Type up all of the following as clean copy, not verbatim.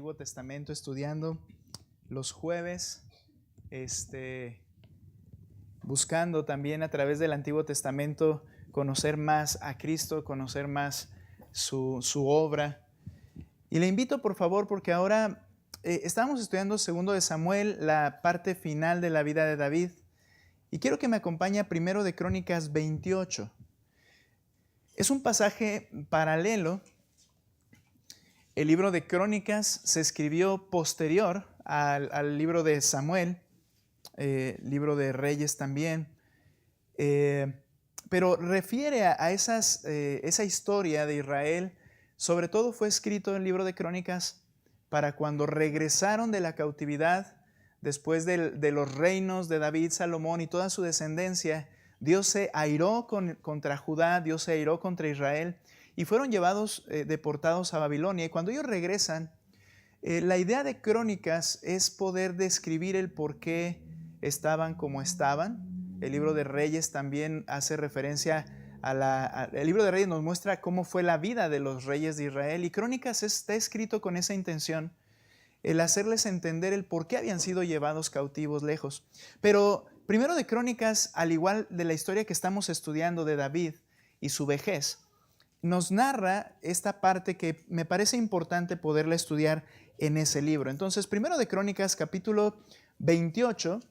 Antiguo Testamento estudiando los jueves, buscando también a través del Antiguo Testamento conocer más a Cristo, conocer más su obra. Y le invito por favor, porque ahora estamos estudiando segundo de Samuel, la parte final de la vida de David, y quiero que me acompañe a primero de Crónicas 28. Es un pasaje paralelo. El libro de Crónicas se escribió posterior al libro de Samuel, libro de Reyes también, pero refiere a esa historia de Israel. Sobre todo fue escrito el libro de Crónicas para cuando regresaron de la cautividad, después de los reinos de David, Salomón y toda su descendencia. Dios se airó contra Judá, Dios se airó contra Israel y fueron llevados, deportados a Babilonia. Y cuando ellos regresan, la idea de Crónicas es poder describir el por qué estaban como estaban. El libro de Reyes también hace referencia el libro de Reyes nos muestra cómo fue la vida de los reyes de Israel, y Crónicas está escrito con esa intención, el hacerles entender el por qué habían sido llevados cautivos lejos. Pero primero de Crónicas, al igual de la historia que estamos estudiando de David y su vejez, nos narra esta parte que me parece importante poderla estudiar en ese libro. Entonces, primero de Crónicas, capítulo 28,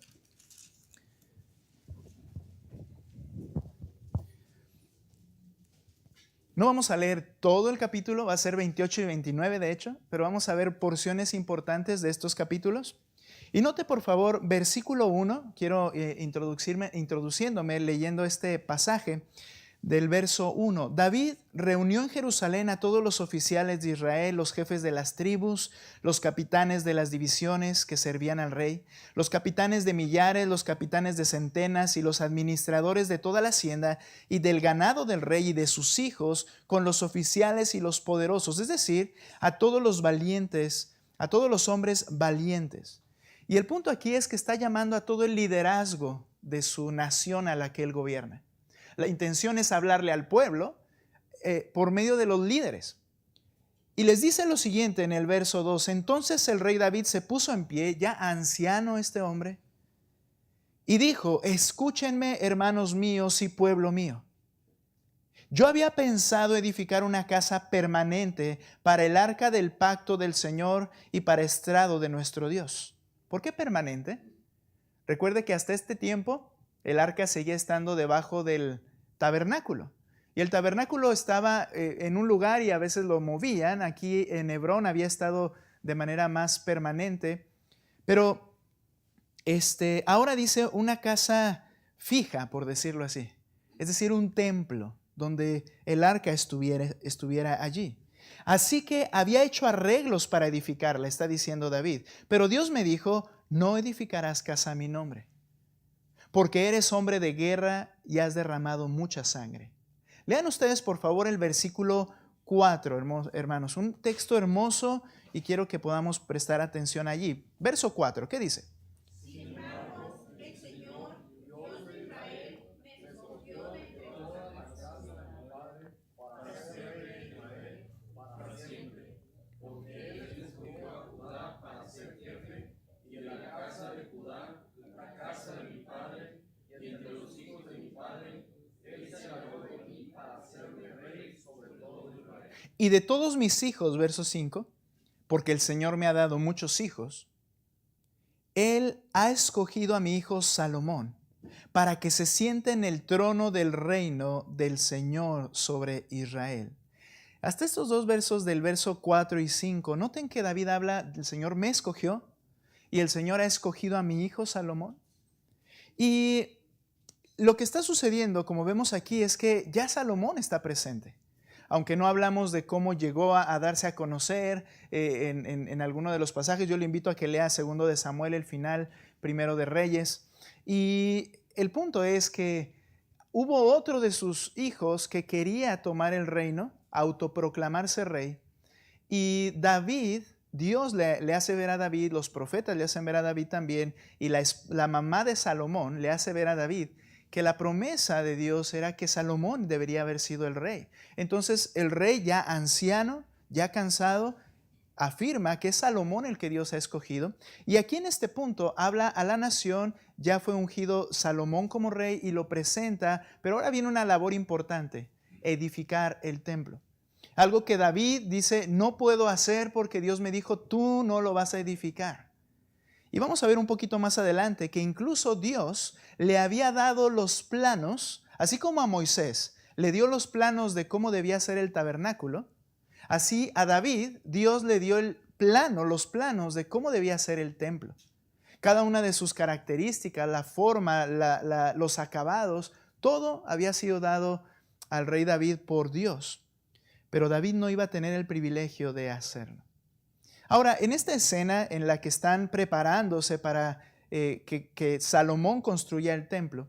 no vamos a leer todo el capítulo, va a ser 28 y 29 de hecho, pero vamos a ver porciones importantes de estos capítulos. Y note por favor, versículo 1, quiero introduciéndome leyendo este pasaje del verso 1. David reunió en Jerusalén a todos los oficiales de Israel, los jefes de las tribus, los capitanes de las divisiones que servían al rey, los capitanes de millares, los capitanes de centenas y los administradores de toda la hacienda y del ganado del rey y de sus hijos, con los oficiales y los poderosos, es decir, a todos los valientes, a todos los hombres valientes. Y el punto aquí es que está llamando a todo el liderazgo de su nación a la que él gobierna. La intención es hablarle al pueblo por medio de los líderes. Y les dice lo siguiente en el verso 2. Entonces el rey David se puso en pie, ya anciano este hombre, y dijo: escúchenme, hermanos míos y pueblo mío. Yo había pensado edificar una casa permanente para el arca del pacto del Señor y para estrado de nuestro Dios. ¿Por qué permanente? Recuerde que hasta este tiempo el arca seguía estando debajo del tabernáculo. Y el tabernáculo estaba en un lugar y a veces lo movían. Aquí en Hebrón había estado de manera más permanente. Pero ahora dice una casa fija, por decirlo así. Es decir, un templo donde el arca estuviera allí. Así que había hecho arreglos para edificarla, está diciendo David. Pero Dios me dijo: no edificarás casa a mi nombre, porque eres hombre de guerra y has derramado mucha sangre. Lean ustedes por favor el versículo 4, hermanos, un texto hermoso, y quiero que podamos prestar atención allí. Verso 4, ¿qué dice? Sin embargo, el Señor, Dios de Israel, me escogió de entre todas las casas de mi padre para ser rey de Israel para siempre, porque Él escogió a Judá para ser jefe, y en la casa de Judá, la casa de mi padre, y entre los hijos de mi padre, Él se agradó de mí para hacerme rey sobre todo Israel. Y de todos mis hijos, verso 5, porque el Señor me ha dado muchos hijos, Él ha escogido a mi hijo Salomón para que se siente en el trono del reino del Señor sobre Israel. Hasta estos dos versos del verso 4 y 5, noten que David habla: el Señor me escogió y el Señor ha escogido a mi hijo Salomón. Y lo que está sucediendo, como vemos aquí, es que ya Salomón está presente. Aunque no hablamos de cómo llegó a darse a conocer en alguno de los pasajes, yo le invito a que lea segundo de Samuel, el final, primero de Reyes. Y el punto es que hubo otro de sus hijos que quería tomar el reino, autoproclamarse rey. Y David, Dios le hace ver a David, los profetas le hacen ver a David también, y la mamá de Salomón le hace ver a David que la promesa de Dios era que Salomón debería haber sido el rey. Entonces el rey, ya anciano, ya cansado, afirma que es Salomón el que Dios ha escogido. Y aquí en este punto habla a la nación, ya fue ungido Salomón como rey y lo presenta, pero ahora viene una labor importante, edificar el templo. Algo que David dice, no puedo hacer porque Dios me dijo, tú no lo vas a edificar. Y vamos a ver un poquito más adelante que incluso Dios le había dado los planos, así como a Moisés le dio los planos de cómo debía ser el tabernáculo, así a David Dios le dio los planos de cómo debía ser el templo. Cada una de sus características, la forma, los acabados, todo había sido dado al rey David por Dios. Pero David no iba a tener el privilegio de hacerlo. Ahora, en esta escena en la que están preparándose para que Salomón construya el templo,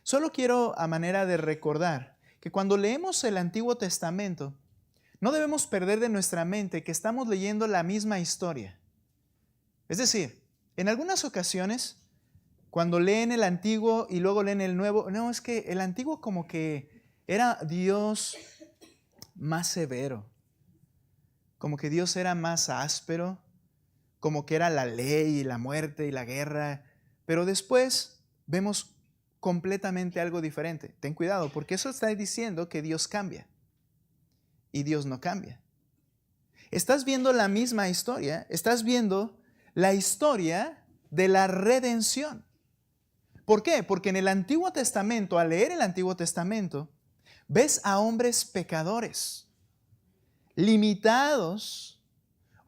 solo quiero a manera de recordar que cuando leemos el Antiguo Testamento, no debemos perder de nuestra mente que estamos leyendo la misma historia. Es decir, en algunas ocasiones, cuando leen el Antiguo y luego leen el Nuevo, no, es que el Antiguo como que era Dios más severo, como que Dios era más áspero, como que era la ley y la muerte y la guerra, pero después vemos completamente algo diferente. Ten cuidado, porque eso está diciendo que Dios cambia y Dios no cambia. Estás viendo la misma historia, estás viendo la historia de la redención. ¿Por qué? Porque en el Antiguo Testamento, al leer el Antiguo Testamento, ves a hombres pecadores, limitados,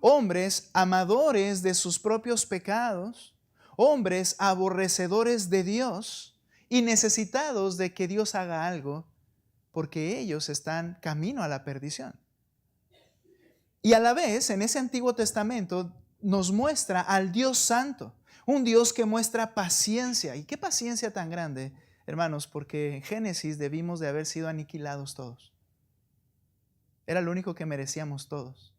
hombres amadores de sus propios pecados, hombres aborrecedores de Dios y necesitados de que Dios haga algo porque ellos están camino a la perdición. Y a la vez, en ese Antiguo Testamento nos muestra al Dios Santo, un Dios que muestra paciencia. ¿Y qué paciencia tan grande, hermanos? Porque en Génesis debimos de haber sido aniquilados todos. Era lo único que merecíamos todos.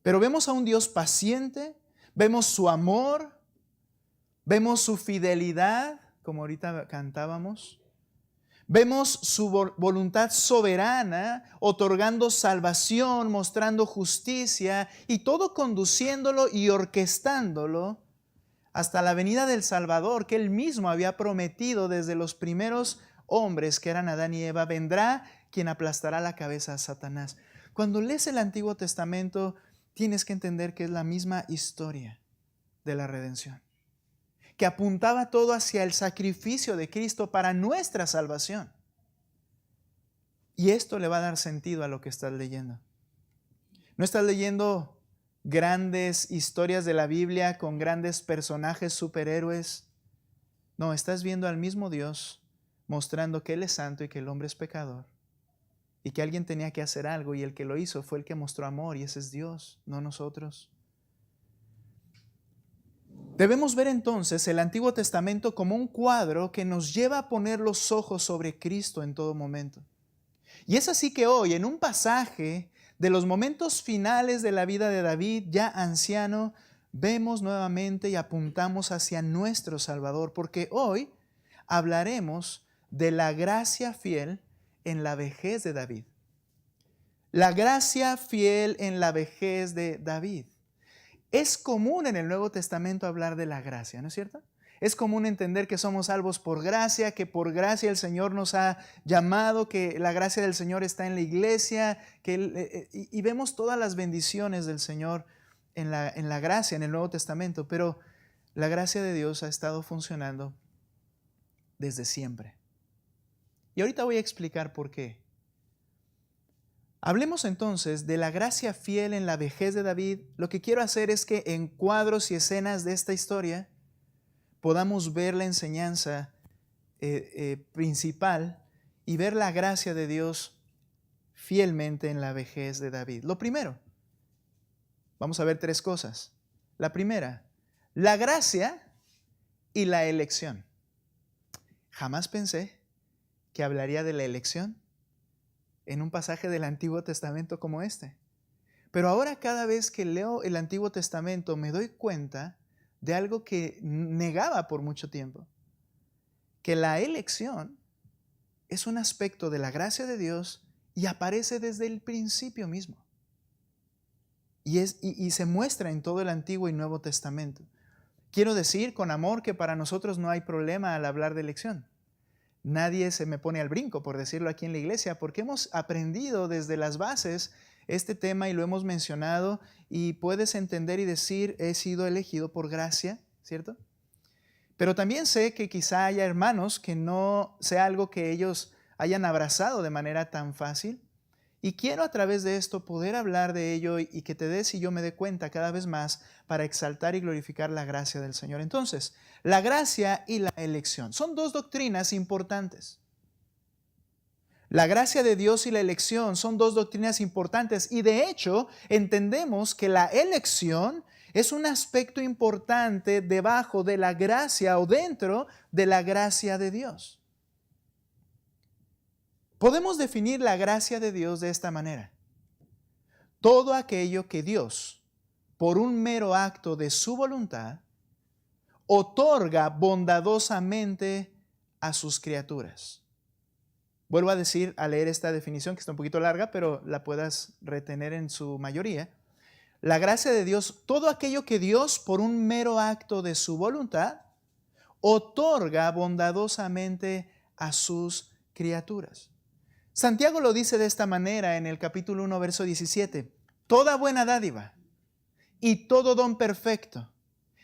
Pero vemos a un Dios paciente, vemos su amor, vemos su fidelidad, como ahorita cantábamos. Vemos su voluntad soberana, otorgando salvación, mostrando justicia y todo conduciéndolo y orquestándolo hasta la venida del Salvador que Él mismo había prometido desde los primeros hombres que eran Adán y Eva. Vendrá quien aplastará la cabeza a Satanás. Cuando lees el Antiguo Testamento, tienes que entender que es la misma historia de la redención, que apuntaba todo hacia el sacrificio de Cristo para nuestra salvación. Y esto le va a dar sentido a lo que estás leyendo. No estás leyendo grandes historias de la Biblia con grandes personajes superhéroes. No, estás viendo al mismo Dios mostrando que Él es santo y que el hombre es pecador. Y que alguien tenía que hacer algo y el que lo hizo fue el que mostró amor y ese es Dios, no nosotros. Debemos ver entonces el Antiguo Testamento como un cuadro que nos lleva a poner los ojos sobre Cristo en todo momento. Y es así que hoy, en un pasaje de los momentos finales de la vida de David, ya anciano, vemos nuevamente y apuntamos hacia nuestro Salvador, porque hoy hablaremos de la gracia fiel en la vejez de David. La gracia fiel en la vejez de David. Es común en el Nuevo Testamento hablar de la gracia, ¿no es cierto? Es común entender que somos salvos por gracia, que por gracia el Señor nos ha llamado, que la gracia del Señor está en la iglesia, y vemos todas las bendiciones del Señor en la gracia, en el Nuevo Testamento, pero la gracia de Dios ha estado funcionando desde siempre. Y ahorita voy a explicar por qué. Hablemos entonces de la gracia fiel en la vejez de David. Lo que quiero hacer es que en cuadros y escenas de esta historia podamos ver la enseñanza principal y ver la gracia de Dios fielmente en la vejez de David. Lo primero, vamos a ver tres cosas. La primera, la gracia y la elección. Jamás pensé que hablaría de la elección en un pasaje del Antiguo Testamento como este. Pero ahora cada vez que leo el Antiguo Testamento me doy cuenta de algo que negaba por mucho tiempo, que la elección es un aspecto de la gracia de Dios y aparece desde el principio mismo. y se muestra en todo el Antiguo y Nuevo Testamento. Quiero decir con amor que para nosotros no hay problema al hablar de elección. Nadie se me pone al brinco, por decirlo aquí en la iglesia, porque hemos aprendido desde las bases este tema y lo hemos mencionado, y puedes entender y decir, he sido elegido por gracia, ¿cierto? Pero también sé que quizá haya hermanos que no sea algo que ellos hayan abrazado de manera tan fácil. Y quiero a través de esto poder hablar de ello y que te des y yo me dé cuenta cada vez más para exaltar y glorificar la gracia del Señor. Entonces, la gracia y la elección son dos doctrinas importantes. La gracia de Dios y la elección son dos doctrinas importantes, y de hecho entendemos que la elección es un aspecto importante debajo de la gracia o dentro de la gracia de Dios. Podemos definir la gracia de Dios de esta manera: todo aquello que Dios, por un mero acto de su voluntad, otorga bondadosamente a sus criaturas. Vuelvo a leer esta definición que está un poquito larga, pero la puedas retener en su mayoría. La gracia de Dios, todo aquello que Dios, por un mero acto de su voluntad, otorga bondadosamente a sus criaturas. Santiago lo dice de esta manera en el capítulo 1, verso 17. Toda buena dádiva y todo don perfecto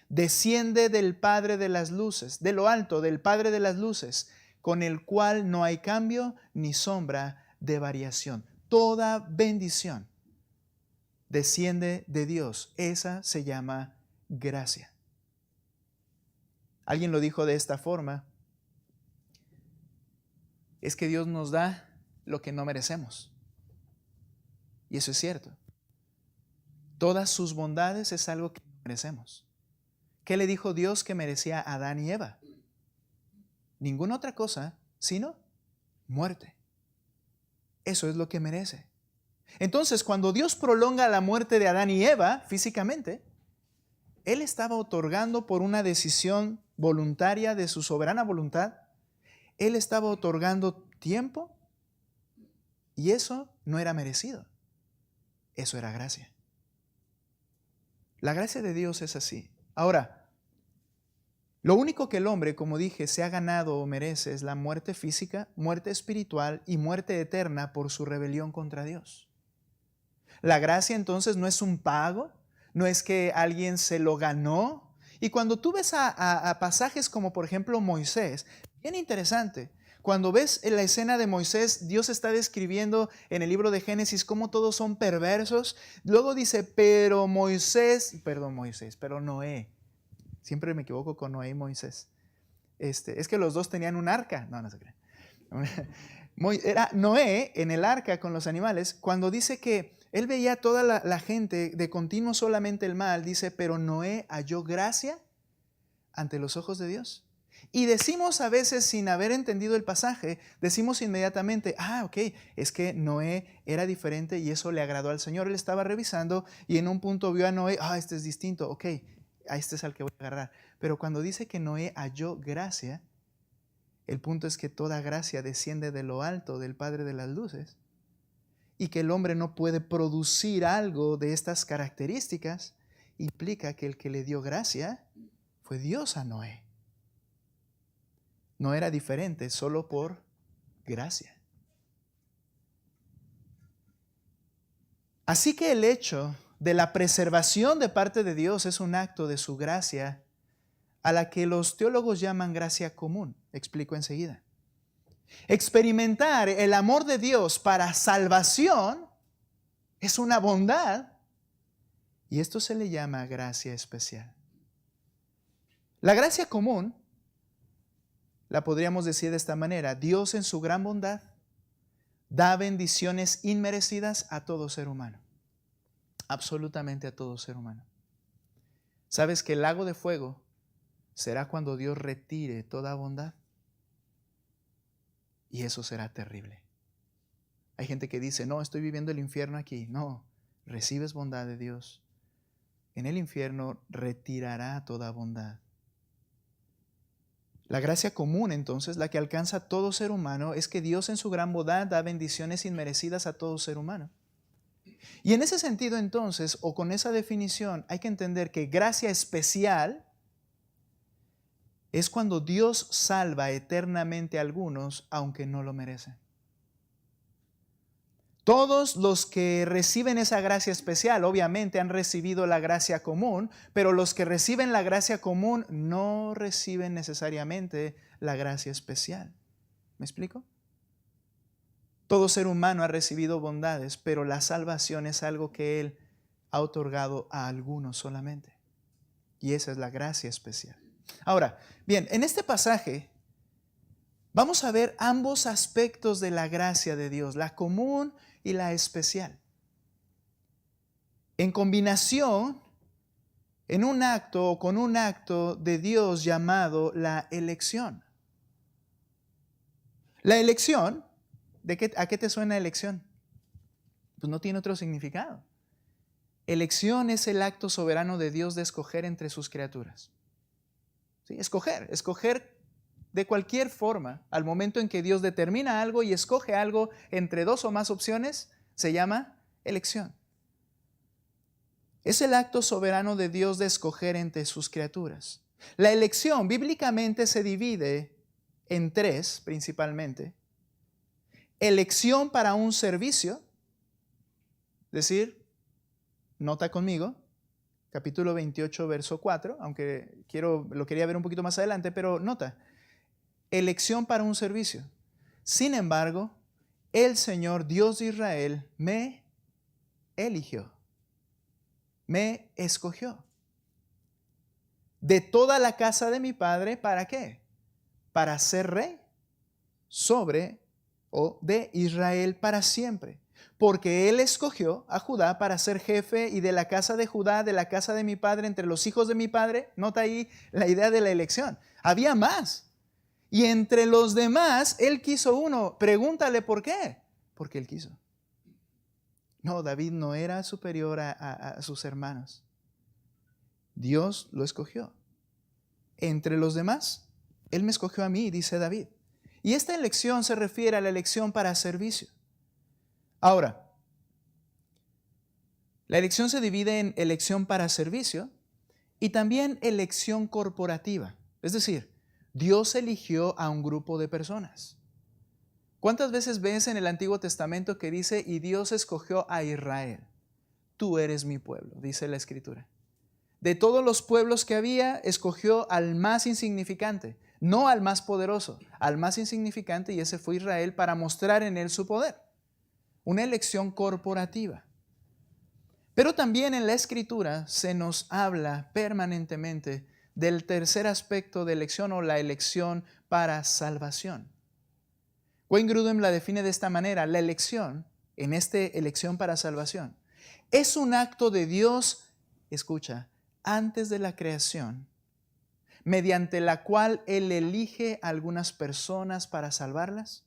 desciende del Padre de las luces, de lo alto, del Padre de las luces, con el cual no hay cambio ni sombra de variación. Toda bendición desciende de Dios. Esa se llama gracia. Alguien lo dijo de esta forma: es que Dios nos da lo que no merecemos. Y eso es cierto. Todas sus bondades es algo que no merecemos. ¿Qué le dijo Dios que merecía a Adán y Eva? Ninguna otra cosa sino muerte. Eso es lo que merece. Entonces, cuando Dios prolonga la muerte de Adán y Eva físicamente, Él estaba otorgando por una decisión voluntaria de su soberana voluntad, Él estaba otorgando tiempo, y eso no era merecido. Eso era gracia. La gracia de Dios es así. Ahora, lo único que el hombre, como dije, se ha ganado o merece es la muerte física, muerte espiritual y muerte eterna por su rebelión contra Dios. La gracia entonces no es un pago, no es que alguien se lo ganó. Y cuando tú ves a pasajes como por ejemplo Moisés, bien interesante. Cuando ves en la escena de Moisés, Dios está describiendo en el libro de Génesis cómo todos son perversos. Luego dice, pero Noé. Siempre me equivoco con Noé y Moisés. Es que los dos tenían un arca. No se crean. Era Noé en el arca con los animales. Cuando dice que él veía a toda la gente de continuo solamente el mal, dice, pero Noé halló gracia ante los ojos de Dios. Y decimos a veces, sin haber entendido el pasaje, decimos inmediatamente, ok, es que Noé era diferente y eso le agradó al Señor. Él estaba revisando y en un punto vio a Noé, este es distinto, ok, a este es al que voy a agarrar. Pero cuando dice que Noé halló gracia, el punto es que toda gracia desciende de lo alto, del Padre de las luces, y que el hombre no puede producir algo de estas características, implica que el que le dio gracia fue Dios a Noé. No era diferente, solo por gracia. Así que el hecho de la preservación de parte de Dios es un acto de su gracia, a la que los teólogos llaman gracia común. Explico enseguida. Experimentar el amor de Dios para salvación es una bondad, y esto se le llama gracia especial. La gracia común la podríamos decir de esta manera: Dios en su gran bondad da bendiciones inmerecidas a todo ser humano. Absolutamente a todo ser humano. ¿Sabes que el lago de fuego será cuando Dios retire toda bondad? Y eso será terrible. Hay gente que dice, no, estoy viviendo el infierno aquí. No, recibes bondad de Dios. En el infierno retirará toda bondad. La gracia común, entonces, la que alcanza a todo ser humano, es que Dios en su gran bondad da bendiciones inmerecidas a todo ser humano. Y en ese sentido entonces, o con esa definición, hay que entender que gracia especial es cuando Dios salva eternamente a algunos aunque no lo merecen. Todos los que reciben esa gracia especial obviamente han recibido la gracia común, pero los que reciben la gracia común no reciben necesariamente la gracia especial. ¿Me explico? Todo ser humano ha recibido bondades, pero la salvación es algo que Él ha otorgado a algunos solamente. Y esa es la gracia especial. Ahora, bien, en este pasaje vamos a ver ambos aspectos de la gracia de Dios, la común y la especial. En combinación, en un acto o con un acto de Dios llamado la elección. La elección, ¿a qué te suena elección? Pues no tiene otro significado. Elección es el acto soberano de Dios de escoger entre sus criaturas. ¿Sí? Escoger de cualquier forma, al momento en que Dios determina algo y escoge algo entre dos o más opciones, se llama elección. Es el acto soberano de Dios de escoger entre sus criaturas. La elección bíblicamente se divide en tres principalmente. Elección para un servicio, es decir, nota conmigo, capítulo 28, verso 4, aunque lo quería ver un poquito más adelante, pero nota, elección para un servicio. Sin embargo, el Señor Dios de Israel me eligió, me escogió de toda la casa de mi padre. ¿Para qué? Para ser rey sobre o de Israel para siempre. Porque Él escogió a Judá para ser jefe y de la casa de Judá, de la casa de mi padre, entre los hijos de mi padre. Nota ahí la idea de la elección. Había más. Y entre los demás, Él quiso uno. Pregúntale por qué. Porque Él quiso. No, David no era superior a sus hermanos. Dios lo escogió. Entre los demás, Él me escogió a mí, dice David. Y esta elección se refiere a la elección para servicio. Ahora, la elección se divide en elección para servicio y también elección corporativa. Es decir, Dios eligió a un grupo de personas. ¿Cuántas veces ves en el Antiguo Testamento que dice, y Dios escogió a Israel? Tú eres mi pueblo, dice la Escritura. De todos los pueblos que había, escogió al más insignificante, no al más poderoso, al más insignificante, y ese fue Israel, para mostrar en él su poder. Una elección corporativa. Pero también en la Escritura se nos habla permanentemente del tercer aspecto de elección o la elección para salvación. Wayne Grudem la define de esta manera: la elección, en esta elección para salvación, es un acto de Dios, escucha, antes de la creación, mediante la cual Él elige a algunas personas para salvarlas,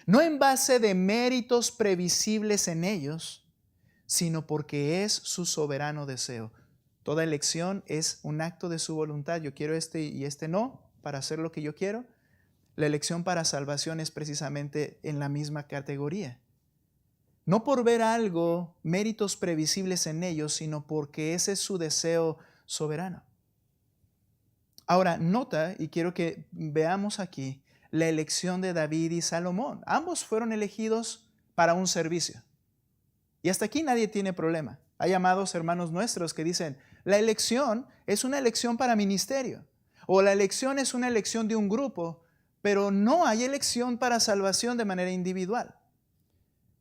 no en base de méritos previsibles en ellos, sino porque es su soberano deseo. Toda elección es un acto de su voluntad. Yo quiero este y este no, para hacer lo que yo quiero. La elección para salvación es precisamente en la misma categoría. No por ver algo, méritos previsibles en ellos, sino porque ese es su deseo soberano. Ahora, nota, y quiero que veamos aquí, la elección de David y Salomón. Ambos fueron elegidos para un servicio. Y hasta aquí nadie tiene problema. Hay amados hermanos nuestros que dicen, la elección es una elección para ministerio, o la elección es una elección de un grupo, pero no hay elección para salvación de manera individual.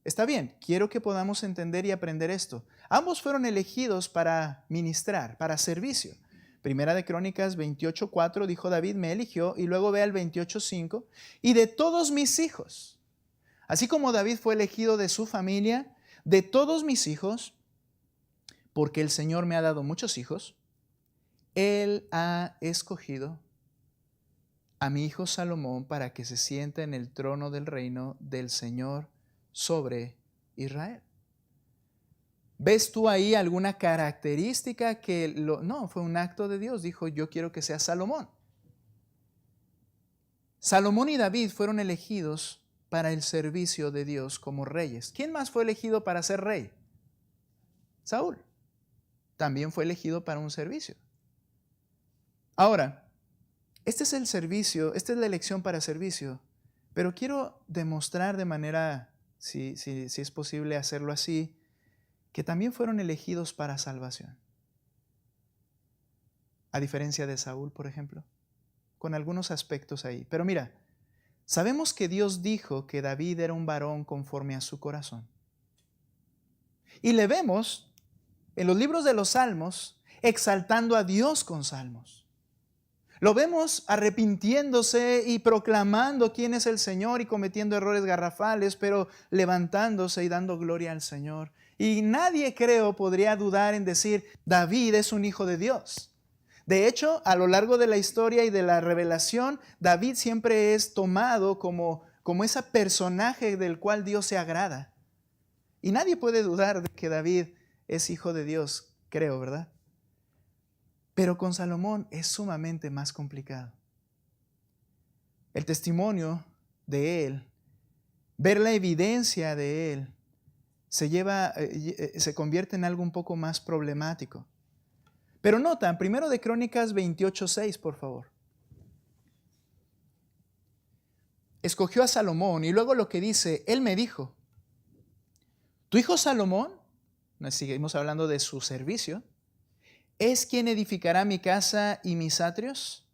Está bien, quiero que podamos entender y aprender esto. Ambos fueron elegidos para ministrar, para servicio. Primera de Crónicas 28:4 dijo David, me eligió, y luego ve al 28:5, y de todos mis hijos. Así como David fue elegido de su familia, de todos mis hijos, porque el Señor me ha dado muchos hijos, Él ha escogido a mi hijo Salomón para que se siente en el trono del reino del Señor sobre Israel. ¿Ves tú ahí alguna característica que no, fue un acto de Dios? Dijo, yo quiero que sea Salomón. Salomón y David fueron elegidos para el servicio de Dios como reyes. ¿Quién más fue elegido para ser rey? Saúl. También fue elegido para un servicio. Ahora, este es el servicio, esta es la elección para servicio, pero quiero demostrar de manera, si es posible hacerlo así, que también fueron elegidos para salvación. A diferencia de Saúl, por ejemplo, con algunos aspectos ahí. Pero mira, sabemos que Dios dijo que David era un varón conforme a su corazón. Y le vemos en los libros de los Salmos exaltando a Dios con salmos. Lo vemos arrepintiéndose y proclamando quién es el Señor y cometiendo errores garrafales, pero levantándose y dando gloria al Señor. Y nadie, creo, podría dudar en decir, David es un hijo de Dios. De hecho, a lo largo de la historia y de la revelación, David siempre es tomado como ese personaje del cual Dios se agrada. Y nadie puede dudar de que David es hijo de Dios, creo, ¿verdad? Pero con Salomón es sumamente más complicado. El testimonio de él, ver la evidencia de él, se convierte en algo un poco más problemático. Pero notan, 1 de Crónicas 28:6, por favor. Escogió a Salomón y luego lo que dice, él me dijo, tu hijo Salomón, seguimos hablando de su servicio, es quien edificará mi casa y mis atrios.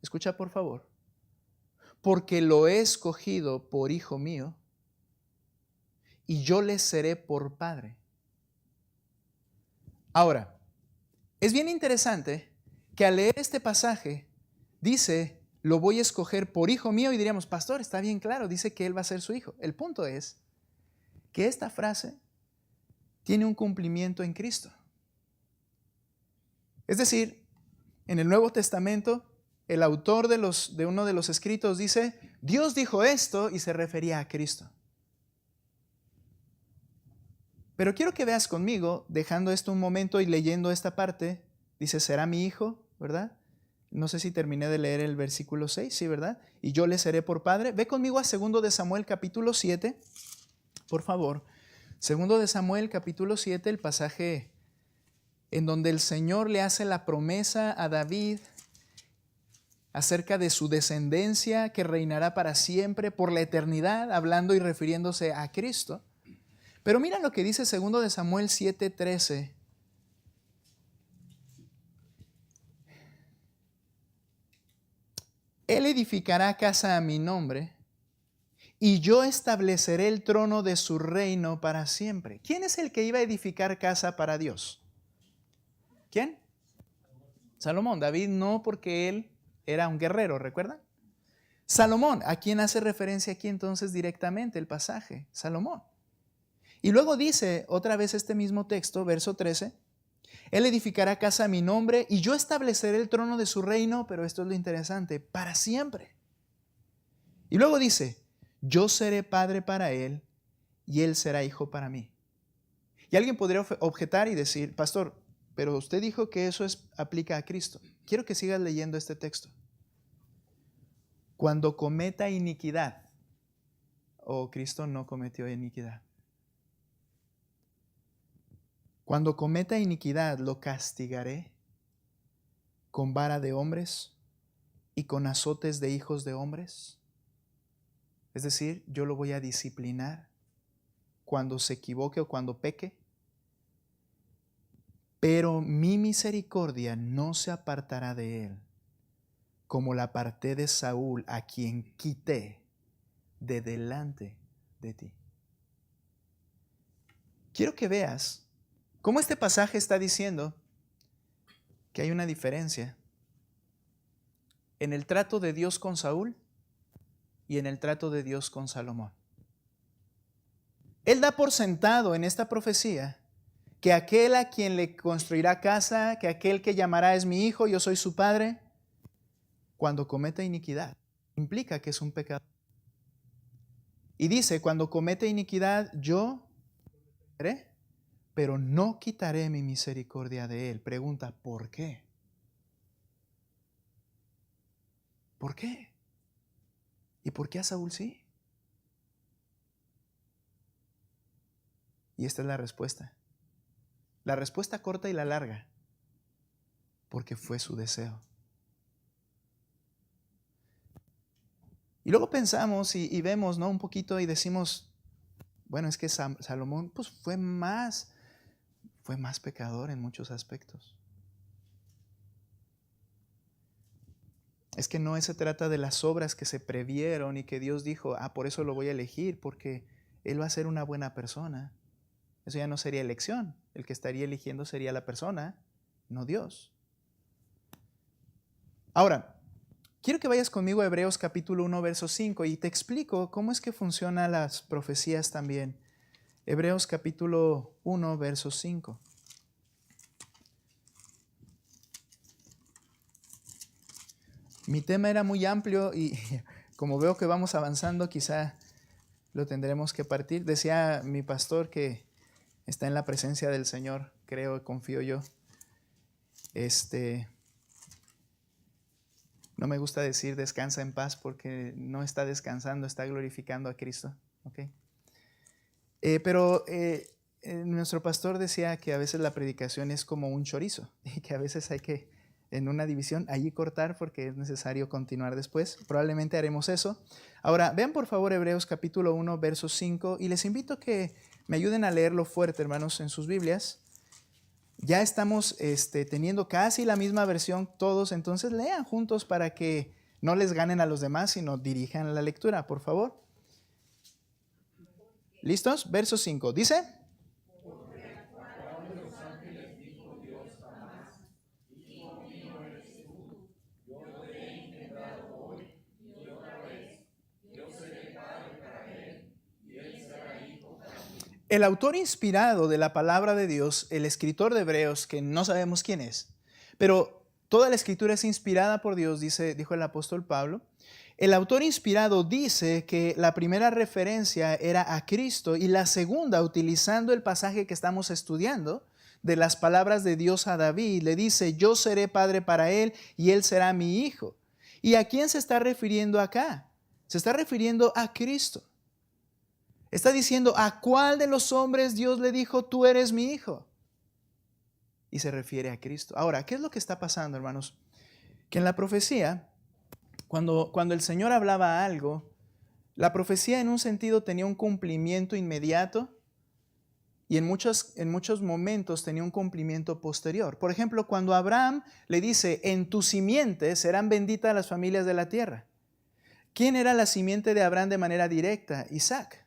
Escucha por favor, porque lo he escogido por hijo mío y yo le seré por padre. Ahora, es bien interesante que al leer este pasaje dice, lo voy a escoger por hijo mío y diríamos, pastor, está bien claro, dice que él va a ser su hijo. El punto es que esta frase tiene un cumplimiento en Cristo. Es decir, en el Nuevo Testamento, el autor de uno de los escritos dice, Dios dijo esto y se refería a Cristo. Pero quiero que veas conmigo, dejando esto un momento y leyendo esta parte, dice, será mi hijo, ¿verdad? No sé si terminé de leer el versículo 6, sí, ¿verdad? Y yo le seré por padre. Ve conmigo a 2 de Samuel capítulo 7, por favor. 2 de Samuel capítulo 7, el pasaje en donde el Señor le hace la promesa a David acerca de su descendencia que reinará para siempre por la eternidad, hablando y refiriéndose a Cristo. Pero mira lo que dice 2 de Samuel 7:13. Él edificará casa a mi nombre y yo estableceré el trono de su reino para siempre. ¿Quién es el que iba a edificar casa para Dios? ¿Quién? Salomón. David no, porque él era un guerrero, ¿recuerdan? Salomón. ¿A quién hace referencia aquí entonces directamente el pasaje? Salomón. Y luego dice otra vez este mismo texto, verso 13, él edificará casa a mi nombre y yo estableceré el trono de su reino, pero esto es lo interesante, para siempre. Y luego dice, yo seré padre para él y él será hijo para mí. Y alguien podría objetar y decir, pastor, pero usted dijo que eso aplica a Cristo. Quiero que sigas leyendo este texto. Cuando cometa iniquidad, Cristo no cometió iniquidad. Cuando cometa iniquidad, lo castigaré con vara de hombres y con azotes de hijos de hombres. Es decir, yo lo voy a disciplinar cuando se equivoque o cuando peque. Pero mi misericordia no se apartará de él, como la aparté de Saúl, a quien quité de delante de ti. Quiero que veas cómo este pasaje está diciendo que hay una diferencia en el trato de Dios con Saúl y en el trato de Dios con Salomón. Él da por sentado en esta profecía que aquel a quien le construirá casa, que aquel que llamará es mi hijo, yo soy su padre, cuando cometa iniquidad, implica que es un pecado. Y dice, cuando comete iniquidad, yo haré, pero no quitaré mi misericordia de él. Pregunta, ¿por qué? ¿Por qué? ¿Y por qué a Saúl sí? Y esta es la respuesta. La respuesta corta y la larga, porque fue su deseo. Y luego pensamos y vemos, ¿no?, un poquito y decimos, bueno, es que Salomón pues fue más pecador en muchos aspectos. Es que no se trata de las obras que se previeron y que Dios dijo, por eso lo voy a elegir, porque él va a ser una buena persona. Eso ya no sería elección. El que estaría eligiendo sería la persona, no Dios. Ahora, quiero que vayas conmigo a Hebreos capítulo 1, verso 5 y te explico cómo es que funcionan las profecías también. Hebreos capítulo 1, verso 5. Mi tema era muy amplio y como veo que vamos avanzando, quizá lo tendremos que partir. Decía mi pastor que está en la presencia del Señor, creo, confío yo. No me gusta decir descansa en paz porque no está descansando, está glorificando a Cristo. ¿Okay? Pero nuestro pastor decía que a veces la predicación es como un chorizo y que a veces hay que, en una división, allí cortar porque es necesario continuar después. Probablemente haremos eso. Ahora, vean por favor Hebreos capítulo 1, verso 5 y les invito a que me ayuden a leerlo fuerte, hermanos, en sus Biblias. Ya estamos teniendo casi la misma versión todos, entonces lean juntos para que no les ganen a los demás, sino dirijan la lectura, por favor. ¿Listos? Verso 5. Dice: el autor inspirado de la palabra de Dios, el escritor de Hebreos, que no sabemos quién es, pero toda la escritura es inspirada por Dios, dijo el apóstol Pablo. El autor inspirado dice que la primera referencia era a Cristo y la segunda, utilizando el pasaje que estamos estudiando, de las palabras de Dios a David, le dice: yo seré padre para él y él será mi hijo. ¿Y a quién se está refiriendo acá? Se está refiriendo a Cristo. Está diciendo: ¿a cuál de los hombres Dios le dijo, tú eres mi hijo? Y se refiere a Cristo. Ahora, ¿qué es lo que está pasando, hermanos? Que en la profecía, cuando el Señor hablaba algo, la profecía en un sentido tenía un cumplimiento inmediato y en muchos momentos tenía un cumplimiento posterior. Por ejemplo, cuando Abraham le dice: en tu simiente serán benditas las familias de la tierra. ¿Quién era la simiente de Abraham de manera directa? Isaac.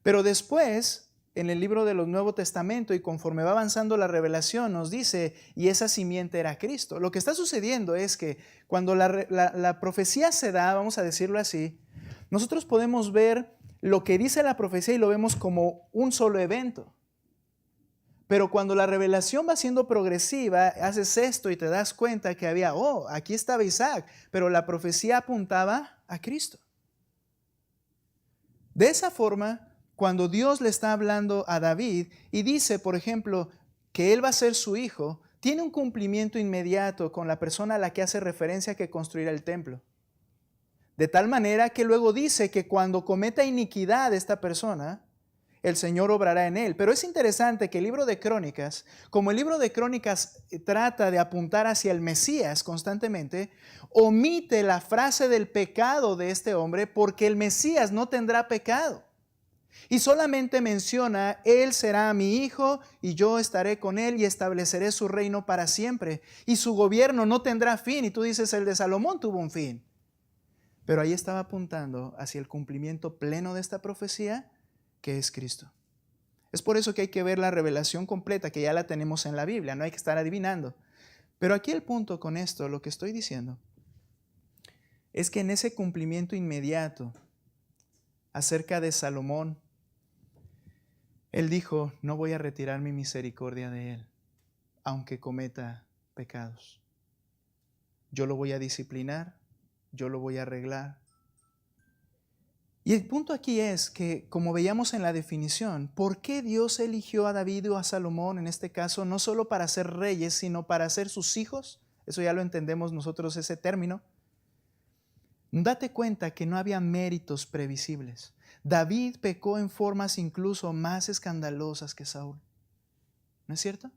Pero después, en el libro de los Nuevo Testamento y conforme va avanzando la revelación, nos dice, y esa simiente era Cristo. Lo que está sucediendo es que cuando la profecía se da, vamos a decirlo así, nosotros podemos ver lo que dice la profecía y lo vemos como un solo evento. Pero cuando la revelación va siendo progresiva, haces esto y te das cuenta que había, aquí estaba Isaac, pero la profecía apuntaba a Cristo. De esa forma, cuando Dios le está hablando a David y dice, por ejemplo, que él va a ser su hijo, tiene un cumplimiento inmediato con la persona a la que hace referencia que construirá el templo. De tal manera que luego dice que cuando cometa iniquidad esta persona, el Señor obrará en él. Pero es interesante que el libro de Crónicas, como el libro de Crónicas trata de apuntar hacia el Mesías constantemente, omite la frase del pecado de este hombre porque el Mesías no tendrá pecado. Y solamente menciona: él será mi hijo y yo estaré con él y estableceré su reino para siempre. Y su gobierno no tendrá fin. Y tú dices, el de Salomón tuvo un fin. Pero ahí estaba apuntando hacia el cumplimiento pleno de esta profecía, que es Cristo. Es por eso que hay que ver la revelación completa, que ya la tenemos en la Biblia, no hay que estar adivinando. Pero aquí el punto con esto, lo que estoy diciendo, es que en ese cumplimiento inmediato acerca de Salomón, él dijo: no voy a retirar mi misericordia de él, aunque cometa pecados. Yo lo voy a disciplinar, yo lo voy a arreglar. Y el punto aquí es que, como veíamos en la definición, ¿por qué Dios eligió a David o a Salomón en este caso? No solo para ser reyes, sino para ser sus hijos. Eso ya lo entendemos nosotros, ese término. Date cuenta que no había méritos previsibles. David pecó en formas incluso más escandalosas que Saúl. ¿No es cierto?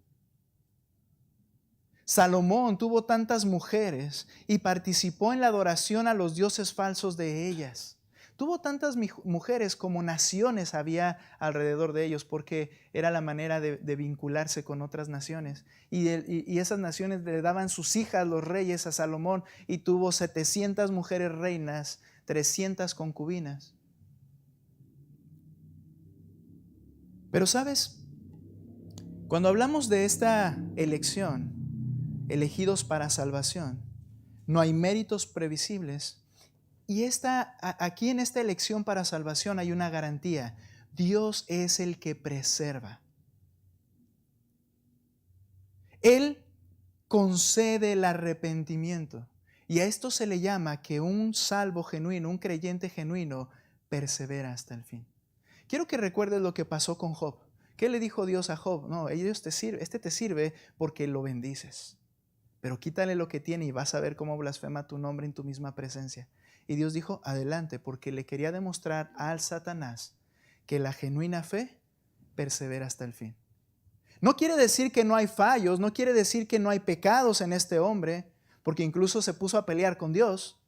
Salomón tuvo tantas mujeres y participó en la adoración a los dioses falsos de ellas. Tuvo tantas mujeres como naciones había alrededor de ellos, porque era la manera de vincularse con otras naciones. Y esas naciones le daban sus hijas, los reyes, a Salomón, y tuvo 700 mujeres reinas, 300 concubinas. Pero ¿sabes? Cuando hablamos de esta elección, elegidos para salvación, no hay méritos previsibles. Y aquí en esta elección para salvación hay una garantía. Dios es el que preserva. Él concede el arrepentimiento. Y a esto se le llama que un salvo genuino, un creyente genuino, persevera hasta el fin. Quiero que recuerdes lo que pasó con Job. ¿Qué le dijo Dios a Job? No, este te sirve porque lo bendices. Pero quítale lo que tiene y vas a ver cómo blasfema tu nombre en tu misma presencia. Y Dios dijo, adelante, porque le quería demostrar al Satanás que la genuina fe persevera hasta el fin. No quiere decir que no hay fallos, no quiere decir que no hay pecados en este hombre, porque incluso se puso a pelear con Dios.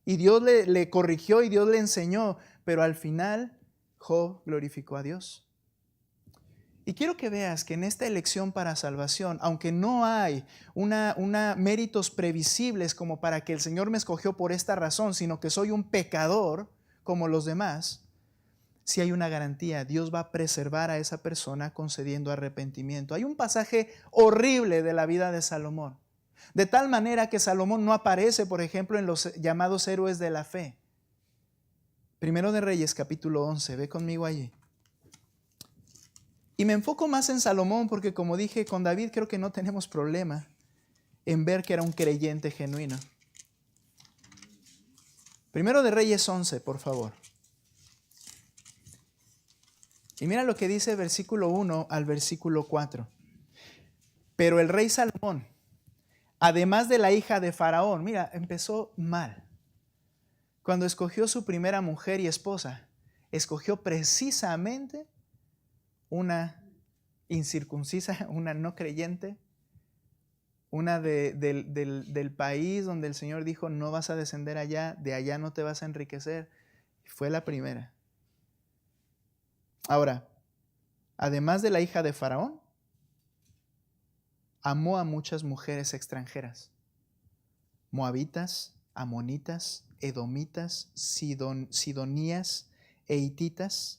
Y Dios le corrigió y Dios le enseñó, pero al final Job glorificó a Dios. Y quiero que veas que en esta elección para salvación, aunque no hay méritos previsibles como para que el Señor me escogió por esta razón, sino que soy un pecador como los demás, sí hay una garantía. Dios va a preservar a esa persona concediendo arrepentimiento. Hay un pasaje horrible de la vida de Salomón, de tal manera que Salomón no aparece, por ejemplo, en los llamados héroes de la fe. Primero de Reyes, capítulo 11, ve conmigo allí. Y me enfoco más en Salomón porque, como dije, con David creo que no tenemos problema en ver que era un creyente genuino. Primero de Reyes 11, por favor. Y mira lo que dice versículo 1 al versículo 4. Pero el rey Salomón, además de la hija de Faraón, mira, empezó mal. Cuando escogió su primera mujer y esposa, escogió precisamente una incircuncisa, una no creyente, una del país donde el Señor dijo, no vas a descender allá, de allá no te vas a enriquecer. Fue la primera. Ahora, además de la hija de Faraón, amó a muchas mujeres extranjeras, moabitas, amonitas, edomitas, sidonías e hititas,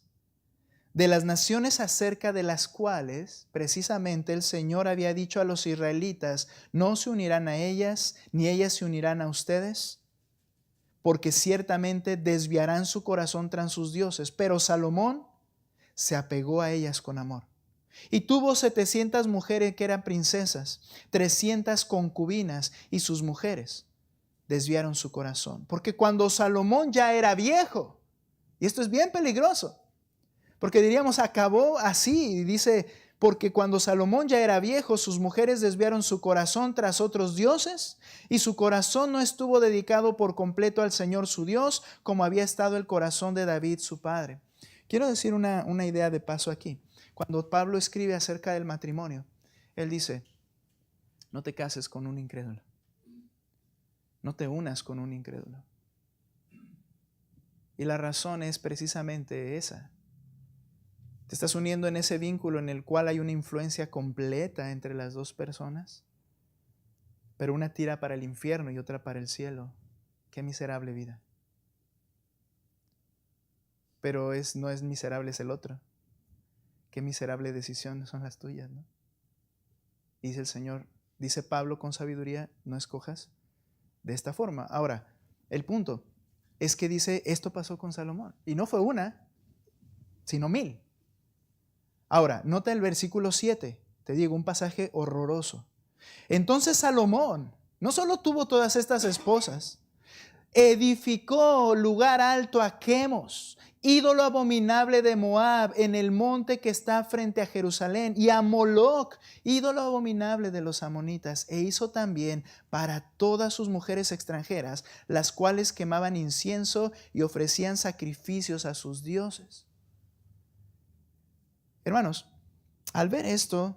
de las naciones acerca de las cuales precisamente el Señor había dicho a los israelitas, no se unirán a ellas, ni ellas se unirán a ustedes, porque ciertamente desviarán su corazón tras sus dioses. Pero Salomón se apegó a ellas con amor. Y tuvo 700 mujeres que eran princesas, 300 concubinas, y sus mujeres desviaron su corazón. Porque cuando Salomón ya era viejo, y esto es bien peligroso, porque diríamos, acabó así, y dice, porque cuando Salomón ya era viejo, sus mujeres desviaron su corazón tras otros dioses, y su corazón no estuvo dedicado por completo al Señor su Dios, como había estado el corazón de David su padre. Quiero decir una idea de paso aquí. Cuando Pablo escribe acerca del matrimonio, él dice, no te cases con un incrédulo, no te unas con un incrédulo. Y la razón es precisamente esa. Te estás uniendo en ese vínculo en el cual hay una influencia completa entre las dos personas, pero una tira para el infierno y otra para el cielo. Qué miserable vida. Pero no es miserable, es el otro. Qué miserable decisión son las tuyas, ¿no? Dice el Señor, dice Pablo con sabiduría, no escojas de esta forma. Ahora, el punto es que dice, esto pasó con Salomón. Y no fue una, sino 1000. Ahora, nota el versículo 7, te digo, un pasaje horroroso. Entonces Salomón no solo tuvo todas estas esposas, edificó lugar alto a Quemos, ídolo abominable de Moab, en el monte que está frente a Jerusalén, y a Moloc, ídolo abominable de los amonitas, e hizo también para todas sus mujeres extranjeras, las cuales quemaban incienso y ofrecían sacrificios a sus dioses. Hermanos, al ver esto,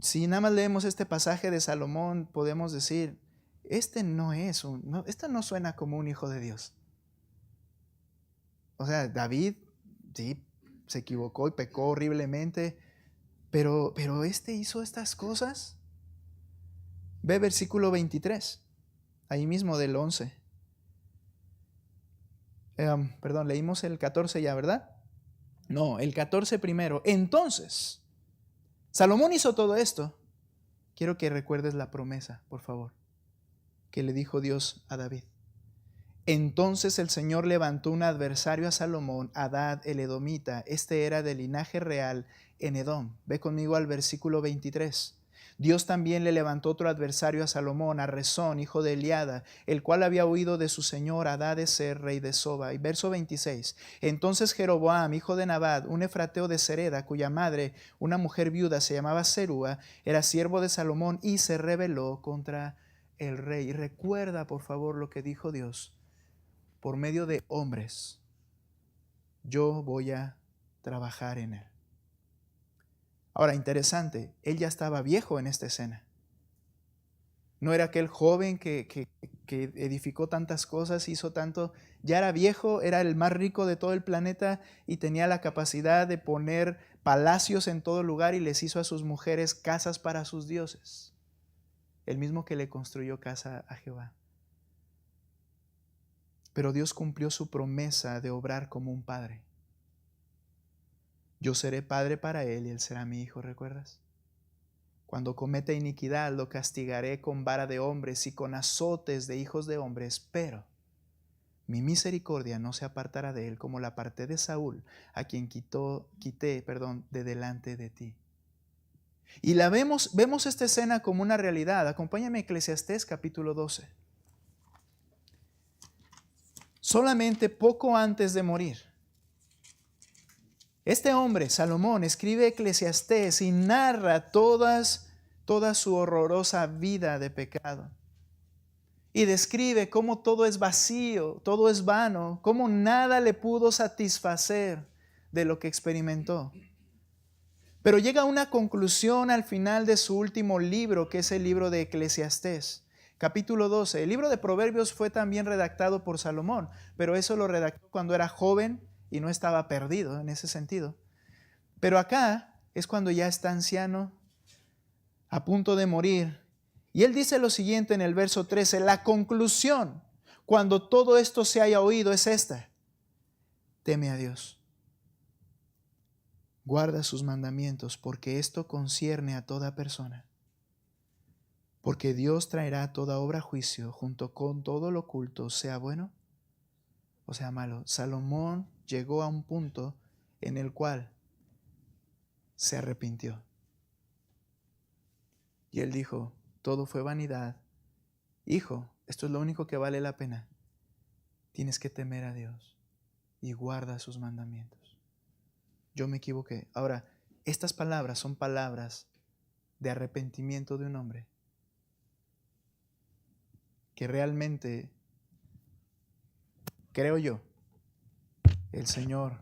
si nada más leemos este pasaje de Salomón, podemos decir, esto no suena como un hijo de Dios. O sea, David, sí, se equivocó y pecó horriblemente, pero este hizo estas cosas. Ve versículo 23, ahí mismo del 11. Perdón, leímos el 14 ya, ¿verdad? No, el 14 primero. Entonces, Salomón hizo todo esto. Quiero que recuerdes la promesa, por favor, que le dijo Dios a David. Entonces el Señor levantó un adversario a Salomón, Hadad el edomita. Este era de linaje real en Edom. Ve conmigo al versículo 23. Dios también le levantó otro adversario a Salomón, a Rezón, hijo de Eliada, el cual había huido de su señor Hadadezer, rey de Soba. Y verso 26. Entonces Jeroboam, hijo de Nabat, un efrateo de Sereda, cuya madre, una mujer viuda, se llamaba Serúa, era siervo de Salomón y se rebeló contra el rey. Y recuerda, por favor, lo que dijo Dios. Por medio de hombres, yo voy a trabajar en él. Ahora, interesante, él ya estaba viejo en esta escena. No era aquel joven que edificó tantas cosas, hizo tanto. Ya era viejo, era el más rico de todo el planeta y tenía la capacidad de poner palacios en todo lugar y les hizo a sus mujeres casas para sus dioses. El mismo que le construyó casa a Jehová. Pero Dios cumplió su promesa de obrar como un padre. Yo seré padre para él y él será mi hijo, ¿recuerdas? Cuando cometa iniquidad lo castigaré con vara de hombres y con azotes de hijos de hombres, pero mi misericordia no se apartará de él como la aparté de Saúl, a quien quité de delante de ti. Y vemos esta escena como una realidad. Acompáñame a Eclesiastés capítulo 12. Solamente poco antes de morir, este hombre, Salomón, escribe Eclesiastés y narra toda su horrorosa vida de pecado. Y describe cómo todo es vacío, todo es vano, cómo nada le pudo satisfacer de lo que experimentó. Pero llega a una conclusión al final de su último libro, que es el libro de Eclesiastés. Capítulo 12. El libro de Proverbios fue también redactado por Salomón, pero eso lo redactó cuando era joven y no estaba perdido en ese sentido. Pero acá es cuando ya está anciano, a punto de morir. Y él dice lo siguiente en el verso 13, la conclusión, cuando todo esto se haya oído, es esta: teme a Dios. Guarda sus mandamientos, porque esto concierne a toda persona. Porque Dios traerá toda obra a juicio, junto con todo lo oculto, sea bueno o sea malo. Salomón llegó a un punto en el cual se arrepintió. Y él dijo, todo fue vanidad. Hijo, esto es lo único que vale la pena. Tienes que temer a Dios y guarda sus mandamientos. Yo me equivoqué. Ahora, estas palabras son palabras de arrepentimiento de un hombre que realmente, creo yo, el Señor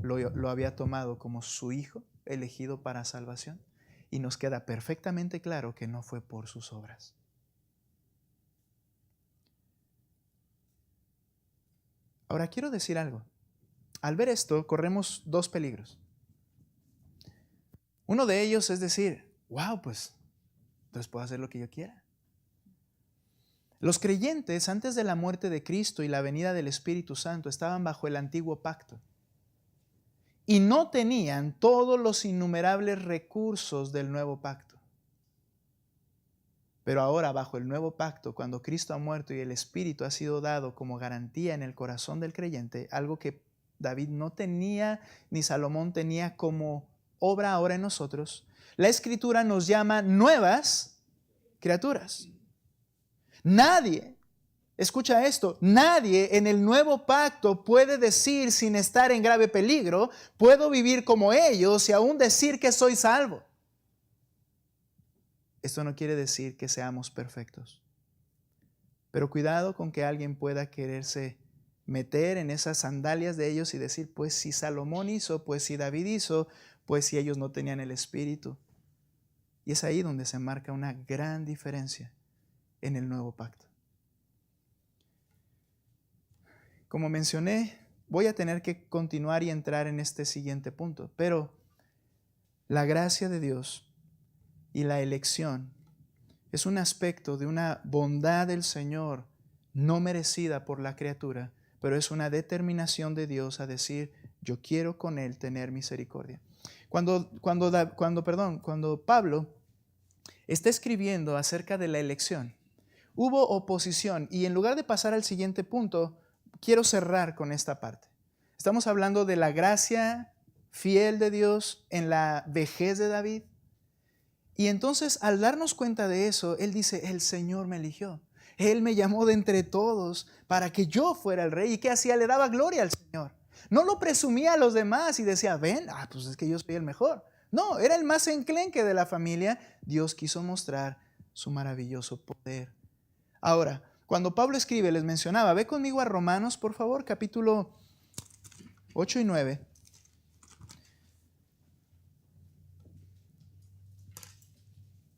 lo había tomado como su hijo elegido para salvación, y nos queda perfectamente claro que no fue por sus obras. Ahora quiero decir algo. Al ver esto, corremos dos peligros. Uno de ellos es decir, wow, pues entonces puedo hacer lo que yo quiera. Los creyentes, antes de la muerte de Cristo y la venida del Espíritu Santo, estaban bajo el antiguo pacto y no tenían todos los innumerables recursos del nuevo pacto. Pero ahora, bajo el nuevo pacto, cuando Cristo ha muerto y el Espíritu ha sido dado como garantía en el corazón del creyente, algo que David no tenía ni Salomón tenía como obra ahora en nosotros, la Escritura nos llama nuevas criaturas. Nadie, escucha esto, nadie en el nuevo pacto puede decir sin estar en grave peligro, puedo vivir como ellos y aún decir que soy salvo. Esto no quiere decir que seamos perfectos. Pero cuidado con que alguien pueda quererse meter en esas sandalias de ellos y decir, pues si Salomón hizo, pues si David hizo, pues si ellos no tenían el Espíritu. Y es ahí donde se marca una gran diferencia en el nuevo pacto. Como mencioné, voy a tener que continuar y entrar en este siguiente punto, pero la gracia de Dios y la elección es un aspecto de una bondad del Señor no merecida por la criatura, pero es una determinación de Dios a decir, yo quiero con Él tener misericordia. Cuando Pablo está escribiendo acerca de la elección, hubo oposición, y en lugar de pasar al siguiente punto, quiero cerrar con esta parte. Estamos hablando de la gracia fiel de Dios en la vejez de David. Y entonces, al darnos cuenta de eso, él dice, el Señor me eligió. Él me llamó de entre todos para que yo fuera el rey. ¿Y qué hacía? Le daba gloria al Señor. No lo presumía a los demás y decía, ven, pues es que yo soy el mejor. No, era el más enclenque de la familia. Dios quiso mostrar su maravilloso poder. Ahora, cuando Pablo escribe, les mencionaba, ve conmigo a Romanos, por favor, capítulo 8 y 9.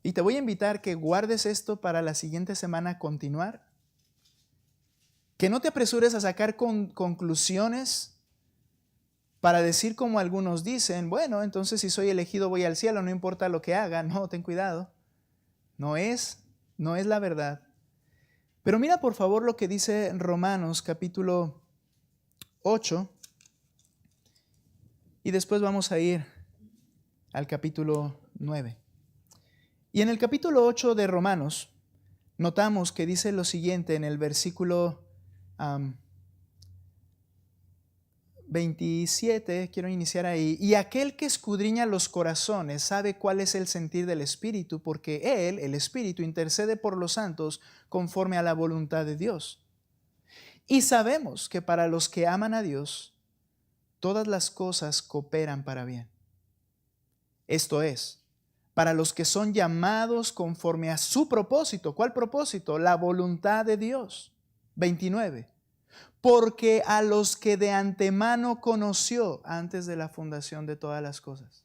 Y te voy a invitar que guardes esto para la siguiente semana continuar. Que no te apresures a sacar conclusiones para decir como algunos dicen, bueno, entonces si soy elegido voy al cielo, no importa lo que haga. No, ten cuidado. No es la verdad. Pero mira por favor lo que dice Romanos capítulo 8 y después vamos a ir al capítulo 9. Y en el capítulo 8 de Romanos notamos que dice lo siguiente en el versículo 27, quiero iniciar ahí. Y aquel que escudriña los corazones sabe cuál es el sentir del Espíritu, porque Él, el Espíritu, intercede por los santos conforme a la voluntad de Dios. Y sabemos que para los que aman a Dios, todas las cosas cooperan para bien. Esto es, para los que son llamados conforme a su propósito. ¿Cuál propósito? La voluntad de Dios. 29. Porque a los que de antemano conoció antes de la fundación de todas las cosas.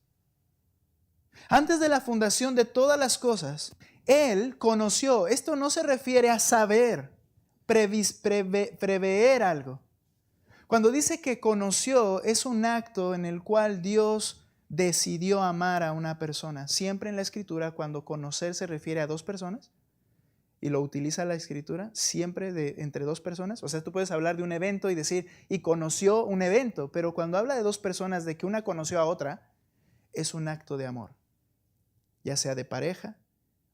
Antes de la fundación de todas las cosas, Él conoció. Esto no se refiere a saber, prever algo. Cuando dice que conoció, es un acto en el cual Dios decidió amar a una persona. Siempre en la Escritura, cuando conocer se refiere a dos personas, y lo utiliza la Escritura, siempre entre dos personas. O sea, tú puedes hablar de un evento y decir, y conoció un evento, pero cuando habla de dos personas, de que una conoció a otra, es un acto de amor, ya sea de pareja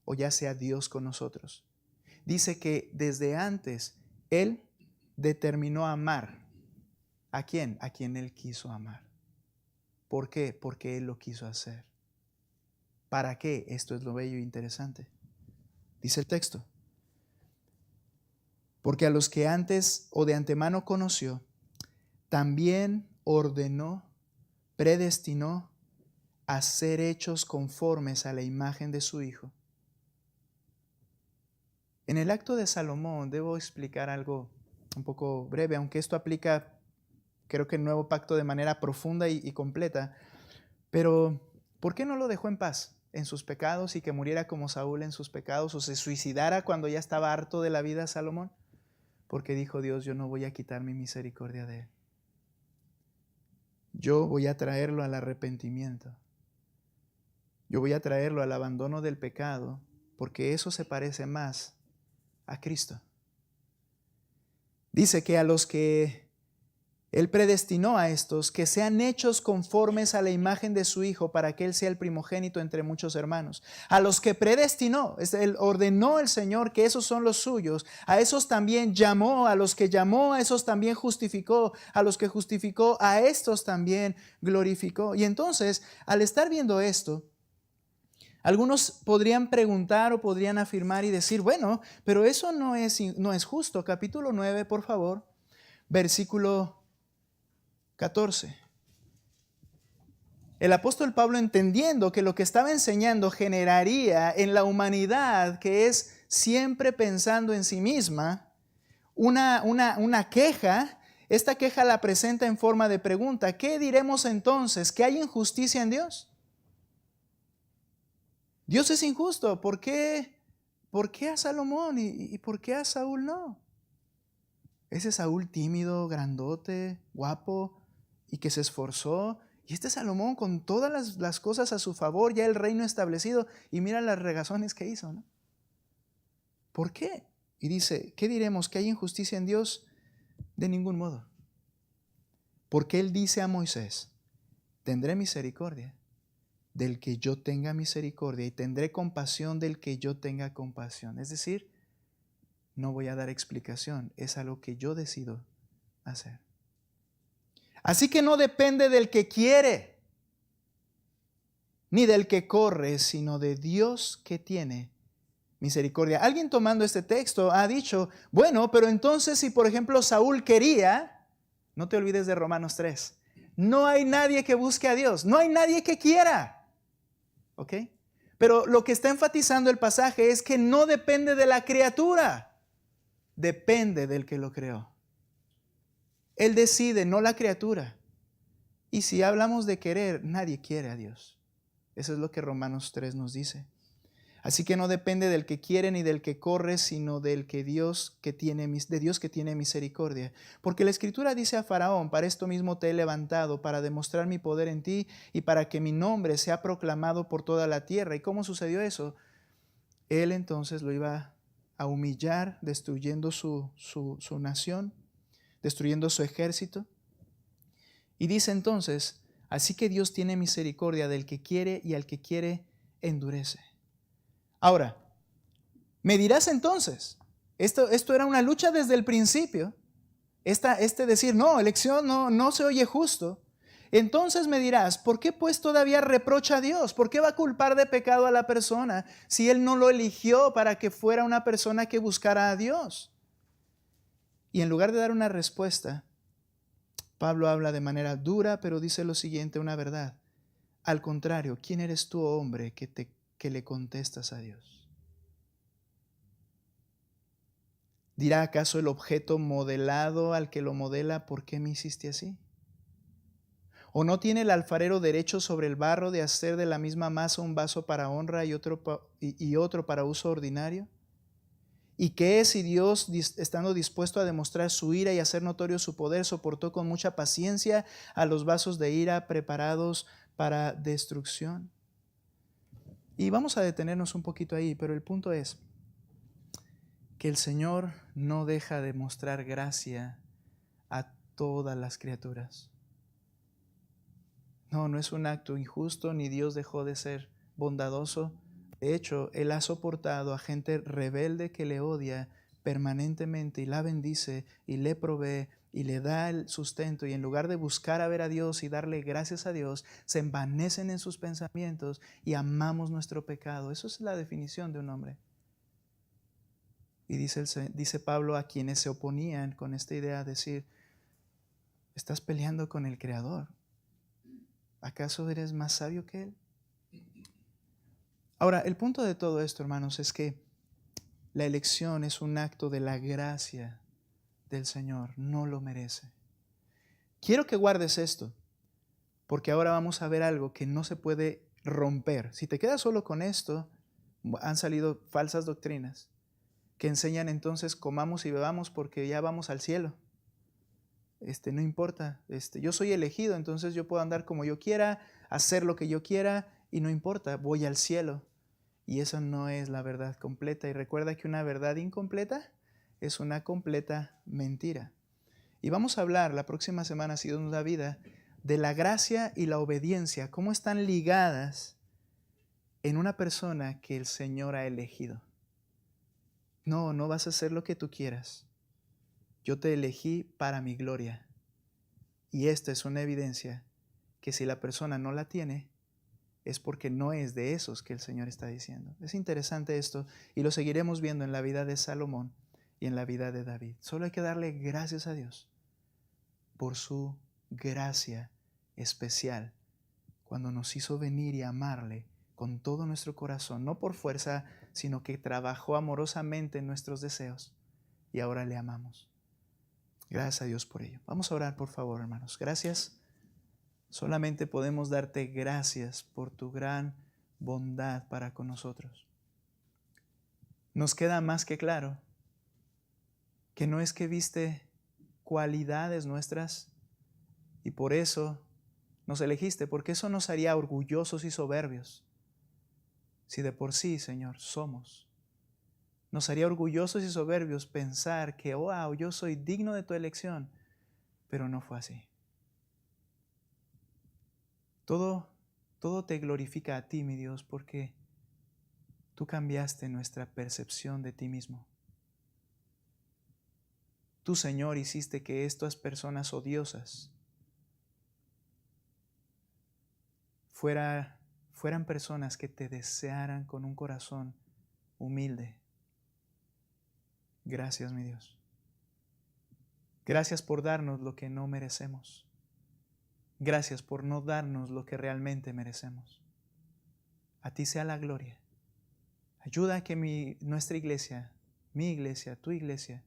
o ya sea Dios con nosotros. Dice que desde antes Él determinó amar. ¿A quién? A quien Él quiso amar. ¿Por qué? Porque Él lo quiso hacer. ¿Para qué? Esto es lo bello e interesante. Dice el texto. Porque a los que antes o de antemano conoció, también ordenó, predestinó a ser hechos conformes a la imagen de su Hijo. En el acto de Salomón debo explicar algo un poco breve, aunque esto aplica, creo que el nuevo pacto de manera profunda y completa. Pero, ¿por qué no lo dejó en paz en sus pecados y que muriera como Saúl en sus pecados o se suicidara cuando ya estaba harto de la vida Salomón? Porque dijo Dios, yo no voy a quitar mi misericordia de él. Yo voy a traerlo al arrepentimiento. Yo voy a traerlo al abandono del pecado, porque eso se parece más a Cristo. Dice que a los que Él predestinó a estos, que sean hechos conformes a la imagen de su Hijo, para que Él sea el primogénito entre muchos hermanos. A los que predestinó, Él ordenó el Señor que esos son los suyos. A esos también llamó, a los que llamó, a esos también justificó. A los que justificó, a estos también glorificó. Y entonces, al estar viendo esto, algunos podrían preguntar o podrían afirmar y decir, bueno, pero eso no es justo. Capítulo 9, por favor, versículo 14. El apóstol Pablo, entendiendo que lo que estaba enseñando generaría en la humanidad, que es siempre pensando en sí misma, una queja, esta queja la presenta en forma de pregunta. ¿Qué diremos entonces? ¿Que hay injusticia en Dios? Dios es injusto. ¿Por qué a Salomón y por qué a Saúl no? Ese Saúl tímido, grandote, guapo y que se esforzó. Y este Salomón con todas las cosas a su favor, ya el reino establecido. Y mira las regazones que hizo, ¿no? ¿Por qué? Y dice, ¿qué diremos? ¿Que hay injusticia en Dios? De ningún modo. Porque Él dice a Moisés, tendré misericordia del que yo tenga misericordia y tendré compasión del que yo tenga compasión. Es decir, no voy a dar explicación, es algo que yo decido hacer. Así que no depende del que quiere, ni del que corre, sino de Dios que tiene misericordia. Alguien tomando este texto ha dicho, bueno, pero entonces si por ejemplo Saúl quería, no te olvides de Romanos 3, no hay nadie que busque a Dios, no hay nadie que quiera. ¿Ok? Pero lo que está enfatizando el pasaje es que no depende de la criatura, depende del que lo creó. Él decide, no la criatura. Y si hablamos de querer, nadie quiere a Dios. Eso es lo que Romanos 3 nos dice. Así que no depende del que quiere ni del que corre, sino del que de Dios que tiene misericordia. Porque la Escritura dice a Faraón, para esto mismo te he levantado, para demostrar mi poder en ti y para que mi nombre sea proclamado por toda la tierra. ¿Y cómo sucedió eso? Él entonces lo iba a humillar, destruyendo su nación, destruyendo su ejército. Y dice entonces, así que Dios tiene misericordia del que quiere y al que quiere endurece. Ahora, me dirás entonces, esto era una lucha desde el principio, decir, no, elección no se oye justo. Entonces me dirás, ¿por qué pues todavía reprocha a Dios? ¿Por qué va a culpar de pecado a la persona si Él no lo eligió para que fuera una persona que buscara a Dios? Y en lugar de dar una respuesta, Pablo habla de manera dura, pero dice lo siguiente, una verdad. Al contrario, ¿quién eres tú, hombre, que le contestas a Dios? ¿Dirá acaso el objeto modelado al que lo modela, ¿por qué me hiciste así? ¿O no tiene el alfarero derecho sobre el barro de hacer de la misma masa un vaso para honra y otro para uso ordinario? ¿Y qué es si Dios, estando dispuesto a demostrar su ira y hacer notorio su poder, soportó con mucha paciencia a los vasos de ira preparados para destrucción? Y vamos a detenernos un poquito ahí, pero el punto es que el Señor no deja de mostrar gracia a todas las criaturas. No es un acto injusto, ni Dios dejó de ser bondadoso. De hecho, Él ha soportado a gente rebelde que le odia permanentemente y la bendice y le provee y le da el sustento, y en lugar de buscar a ver a Dios y darle gracias a Dios, se envanecen en sus pensamientos y amamos nuestro pecado. Eso es la definición de un hombre. Y dice Pablo a quienes se oponían con esta idea, decir, estás peleando con el Creador. ¿Acaso eres más sabio que Él? Ahora, el punto de todo esto, hermanos, es que la elección es un acto de la gracia del Señor, no lo merece. Quiero que guardes esto, porque ahora vamos a ver algo que no se puede romper. Si te quedas solo con esto, han salido falsas doctrinas que enseñan entonces comamos y bebamos porque ya vamos al cielo. No importa, yo soy elegido, entonces yo puedo andar como yo quiera, hacer lo que yo quiera y no importa, voy al cielo. Y eso no es la verdad completa. Y recuerda que una verdad incompleta es una completa mentira. Y vamos a hablar la próxima semana, si Dios nos da vida, de la gracia y la obediencia, cómo están ligadas en una persona que el Señor ha elegido. No vas a hacer lo que tú quieras. Yo te elegí para mi gloria. Y esta es una evidencia que si la persona no la tiene, es porque no es de esos que el Señor está diciendo. Es interesante esto y lo seguiremos viendo en la vida de Salomón y en la vida de David. Solo hay que darle gracias a Dios por su gracia especial cuando nos hizo venir y amarle con todo nuestro corazón, no por fuerza, sino que trabajó amorosamente en nuestros deseos y ahora le amamos. Gracias a Dios por ello. Vamos a orar, por favor, hermanos. Gracias. Solamente podemos darte gracias por tu gran bondad para con nosotros. Nos queda más que claro que no es que viste cualidades nuestras y por eso nos elegiste, porque eso nos haría orgullosos y soberbios. Si de por sí, Señor, somos. Nos haría orgullosos y soberbios pensar que, wow, yo soy digno de tu elección, pero no fue así. Todo te glorifica a ti, mi Dios, porque tú cambiaste nuestra percepción de ti mismo. Tú, Señor, hiciste que estas personas odiosas fueran personas que te desearan con un corazón humilde. Gracias, mi Dios. Gracias por darnos lo que no merecemos. Gracias por no darnos lo que realmente merecemos. A ti sea la gloria. Ayuda a que nuestra iglesia, mi iglesia, tu iglesia,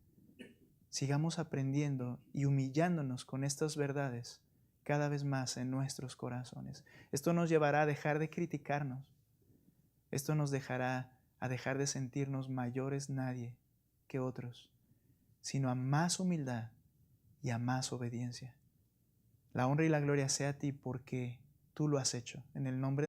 sigamos aprendiendo y humillándonos con estas verdades cada vez más en nuestros corazones. Esto nos llevará a dejar de criticarnos. Esto nos dejará a dejar de sentirnos mayores nadie que otros, sino a más humildad y a más obediencia. La honra y la gloria sea a ti porque tú lo has hecho. En el nombre